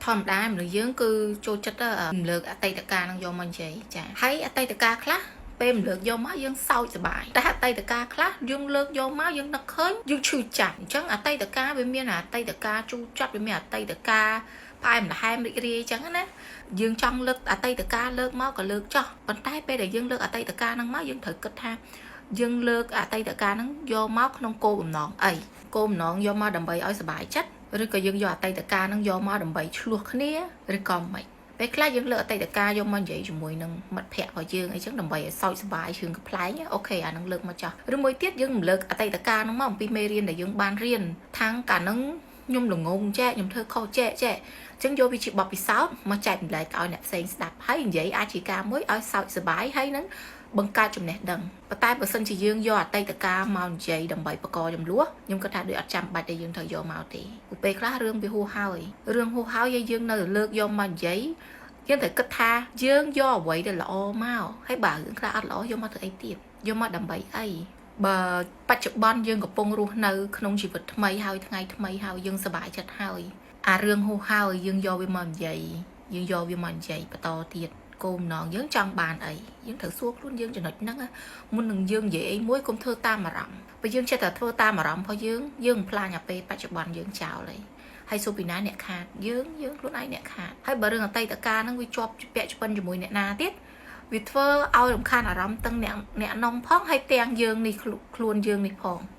ធម្មតាមនុស្សយើងគឺចូលចិត្តលើកអតីតកាលនឹងយកមកនិយាយចាហើយអតីតកាលខ្លះពេលលើកយកមកយើងសោកសប្បាយតែអតីតកាលខ្លះយើងលើកយកមកយើងនឹកឃើញយើងឈឺចាប់អញ្ចឹងអតីតកាលវាមានអតីតកាលជូរចត់វាមានអតីតកាលផ្អែមល្ហែមរីករាយអញ្ចឹងណាយើងចង់លើកអតីតកាលលើកមកក៏លើកចោះប៉ុន្តែពេលដែលយើងលើកអតីតកាលហ្នឹងមកយើងត្រូវគិតថាយើងលើកអតីតកាលហ្នឹងយកមកក្នុងគោលបំណងអីគោលបំណងយកមកដើម្បីឲ្យសប្បាយចិត្តឬក៏យើងយកអតីតកាលហ្នឹងយកមកដើម្បីឆ្លោះគ្នាឬក៏មិនពេលខ្លះយើងលើកអតីតកាលយកមកនិយាយជាមួយនឹងមិត្តភ័ក្តិរបស់យើងអីចឹងដើម្បីឲ្យសោកសប្បាយជឿនកំ pl ែងអូខេអានឹងលើកមកចោះឬមួយទៀតយើងរំលឹកអតីតកាលហ្នឹងមកអំពីមេរៀនដែលយើងបានរៀនថាំងកាលហ្នឹងខ្ញុំល្ងងចែកខ្ញុំធ្វើខុសចែកអញ្ចឹងយកវាជាបទពិសោធន៍មកចែកម្លែកឲ្យអ្នកផ្សេងស្ដាប់ហើយនិយាយអាចជាការមួយឲ្យសោកសប្បាយហើយនឹងបង្កើតចំណេះដឹងប៉ុន្តែបើសិនជាយើងយកអតីតកាលមកនិយាយដើម្បីបកកចំនួនខ្ញុំគាត់ថាដូចអត់ចាំបាច់ដែលយើងត្រូវយកមកទេពេលខ្លះរឿងវាហួសហើយរឿងហួសហើយយើងនៅលើកយកមកនិយាយយើងត្រូវគិតថាយើងយកអ្វីដែលល្អមកហើយបើរឿងខ្លះអត់ល្អយកមកធ្វើអីទៀតយកមកដើម្បីអីបើបច្ចុប្បន្នយើងកំពុងរស់នៅក្នុងជីវិតថ្មីហើយថ្ងៃថ្មីហើយយើងសប្បាយចិត្តហើយអារឿងហួសហើយយើងយកវាមកនិយាយយើងយកវាមកនិយាយបន្តទៀតគោលបំណងយើងចង់បានអីយើងត្រូវសួរខ្លួនយើងចំណុចហ្នឹងមុននឹងយើងនិយាយអីមួយកុំធ្វើតាមអារម្មណ៍បើយើងចេះតែធ្វើតាមអារម្មណ៍របស់យើងផ្លាញអាពេលបច្ចុប្បន្នយើងចោលហើយសួរពីណាអ្នកខាតយើងខ្លួនឯងអ្នកខាតហើយបើរឿងអតីតកាលហ្នឹងវាជាប់ពាក់ព័ន្ធជាមួយអ្នកណាទៀតវាធ្វើឲ្យរំខានអារម្មណ៍ទាំងអ្នកនំផងហើយទាំងយើងនេះខ្លួនយើងនេះផង